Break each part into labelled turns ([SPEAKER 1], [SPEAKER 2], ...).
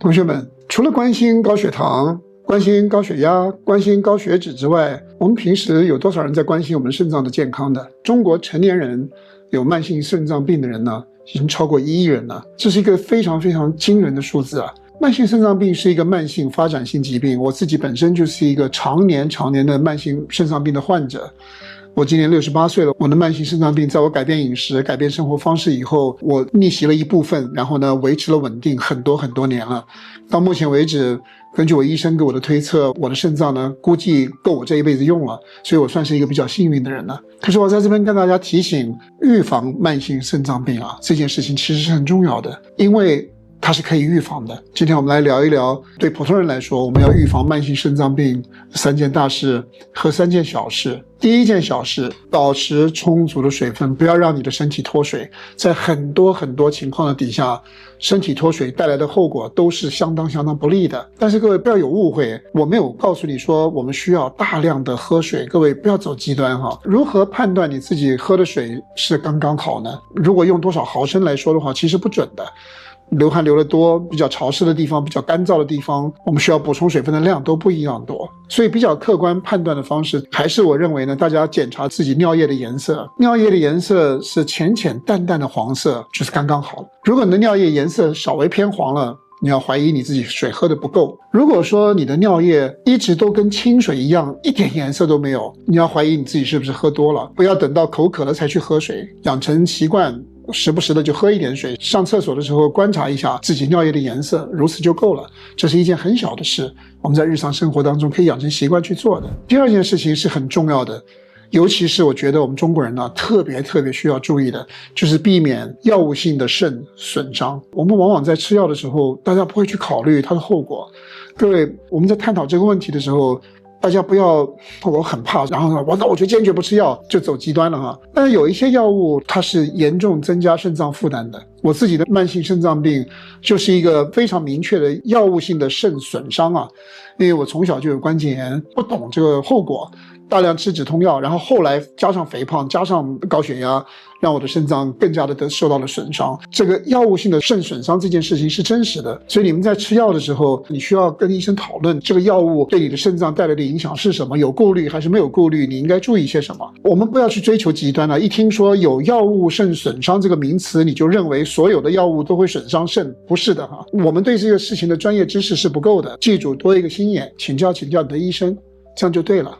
[SPEAKER 1] 同学们，除了关心高血糖、关心高血压、关心高血脂之外，我们平时有多少人在关心我们肾脏的健康的？中国成年人有慢性肾脏病的人呢，已经超过1亿人了，这是一个非常非常惊人的数字啊！慢性肾脏病是一个慢性发展性疾病，我自己本身就是一个常年的慢性肾脏病的患者。我今年68岁了，我的慢性肾脏病在我改变饮食、改变生活方式以后，我逆袭了一部分，然后呢维持了稳定很多年了。到目前为止，根据我医生给我的推测，我的肾脏呢估计够我这一辈子用了，所以我算是一个比较幸运的人了。可是我在这边跟大家提醒，预防慢性肾脏病啊，这件事情其实是很重要的，因为它是可以预防的。今天我们来聊一聊，对普通人来说，我们要预防慢性肾脏病3件大事和3件小事。第一件小事，保持充足的水分，不要让你的身体脱水。在很多情况的底下，身体脱水带来的后果都是相当不利的。但是各位不要有误会，我没有告诉你说我们需要大量的喝水，各位不要走极端哈。如何判断你自己喝的水是刚刚好呢？如果用多少毫升来说的话，其实不准的。流汗流得多，比较潮湿的地方，比较干燥的地方，我们需要补充水分的量都不一样多。所以比较客观判断的方式，还是我认为呢，大家检查自己尿液的颜色，尿液的颜色是浅淡的黄色，就是刚刚好。如果你的尿液颜色稍微偏黄了，你要怀疑你自己水喝的不够。如果说你的尿液一直都跟清水一样，一点颜色都没有，你要怀疑你自己是不是喝多了。不要等到口渴了才去喝水，养成习惯，时不时的就喝一点水，上厕所的时候观察一下自己尿液的颜色，如此就够了。这是一件很小的事，我们在日常生活当中可以养成习惯去做的。第二件事情是很重要的，尤其是我觉得我们中国人呢，特别需要注意的，就是避免药物性的肾损伤。我们往往在吃药的时候，大家不会去考虑它的后果。各位，我们在探讨这个问题的时候，大家不要我很怕，然后我就坚决不吃药，就走极端了哈。但是有一些药物它是严重增加肾脏负担的。我自己的慢性肾脏病就是一个非常明确的药物性的肾损伤啊，因为我从小就有关节炎，不懂这个后果，大量吃止痛药，然后后来加上肥胖，加上高血压，让我的肾脏更加的受到了损伤。这个药物性的肾损伤这件事情是真实的，所以你们在吃药的时候，你需要跟医生讨论这个药物对你的肾脏带来的影响是什么，有顾虑还是没有顾虑，你应该注意些什么。我们不要去追求极端了，一听说有药物肾损伤这个名词，你就认为所有的药物都会损伤肾，不是的哈。我们对这个事情的专业知识是不够的，记住多一个心眼，请教你的医生，这样就对了。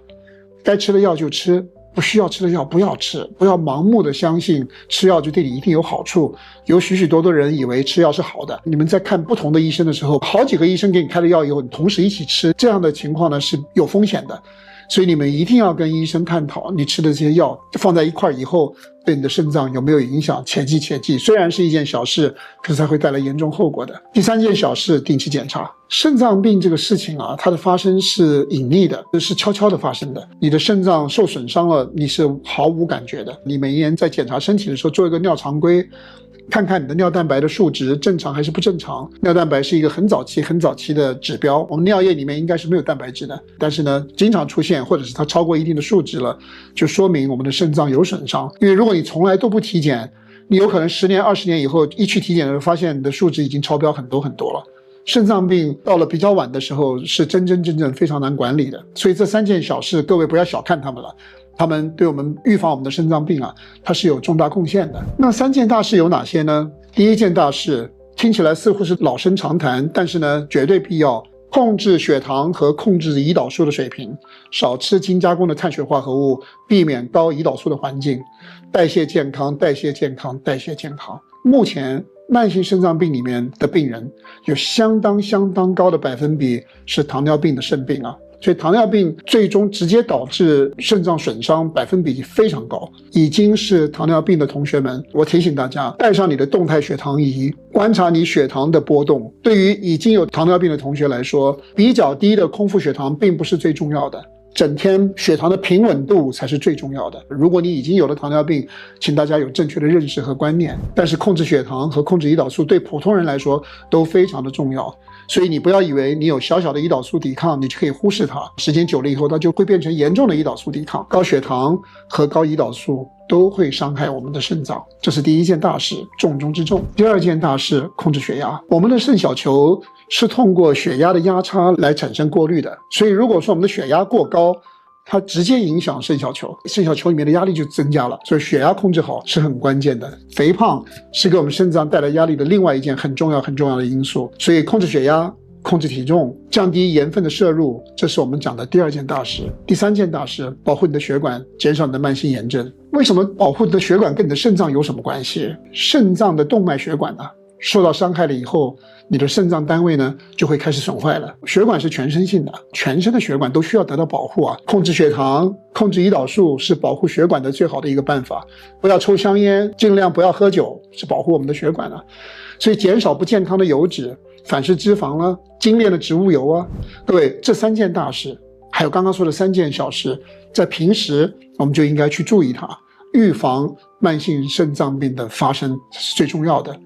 [SPEAKER 1] 该吃的药就吃，不需要吃的药不要吃，不要盲目的相信吃药就对你一定有好处。有许多人以为吃药是好的，你们在看不同的医生的时候，好几个医生给你开了药以后，你同时一起吃，这样的情况呢是有风险的。所以你们一定要跟医生探讨，你吃的这些药放在一块以后对你的肾脏有没有影响，切记，虽然是一件小事，可是它会带来严重后果的。第3件小事，定期检查。肾脏病这个事情啊，它的发生是隐匿的，是悄悄的发生的。你的肾脏受损伤了，你是毫无感觉的。你每年在检查身体的时候做一个尿常规，看看你的尿蛋白的数值正常还是不正常。尿蛋白是一个很早期的指标，我们尿液里面应该是没有蛋白质的，但是呢经常出现，或者是它超过一定的数值了，就说明我们的肾脏有损伤。因为如果你从来都不体检，你有可能10年20年以后一去体检的时候，发现你的数值已经超标很多了。肾脏病到了比较晚的时候是真正非常难管理的。所以这3件小事各位不要小看它们了，他们对我们预防我们的肾脏病啊，它是有重大贡献的。那3件大事有哪些呢？第一件大事听起来似乎是老生常谈，但是呢绝对必要，控制血糖和控制胰岛素的水平，少吃精加工的碳水化合物，避免高胰岛素的环境，代谢健康。目前慢性肾脏病里面的病人有相当高的百分比是糖尿病的肾病啊，所以糖尿病最终直接导致肾脏损伤百分比非常高。已经是糖尿病的同学们，我提醒大家带上你的动态血糖仪，观察你血糖的波动。对于已经有糖尿病的同学来说，比较低的空腹血糖并不是最重要的，整天血糖的平稳度才是最重要的。如果你已经有了糖尿病，请大家有正确的认识和观念，但是控制血糖和控制胰岛素对普通人来说都非常的重要。所以你不要以为你有小的胰岛素抵抗，你就可以忽视它，时间久了以后它就会变成严重的胰岛素抵抗。高血糖和高胰岛素都会伤害我们的肾脏，这是第一件大事，重中之重。第二件大事，控制血压。我们的肾小球是通过血压的压差来产生过滤的。所以如果说我们的血压过高，它直接影响肾小球，肾小球里面的压力就增加了，所以血压控制好是很关键的。肥胖是给我们肾脏带来压力的另外一件很重要的因素，所以控制血压、控制体重、降低盐分的摄入，这是我们讲的第2件大事。第3件大事，保护你的血管，减少你的慢性炎症。为什么保护你的血管跟你的肾脏有什么关系？肾脏的动脉血管呢，受到伤害了以后，你的肾脏单位呢就会开始损坏了。血管是全身性的，全身的血管都需要得到保护啊。控制血糖、控制胰岛素是保护血管的最好的一个办法。不要抽香烟，尽量不要喝酒，是保护我们的血管啊。所以减少不健康的油脂、反式脂肪啦、精炼的植物油啊。各位，这3件大事，还有刚刚说的3件小事，在平时我们就应该去注意它，预防慢性肾脏病的发生是最重要的。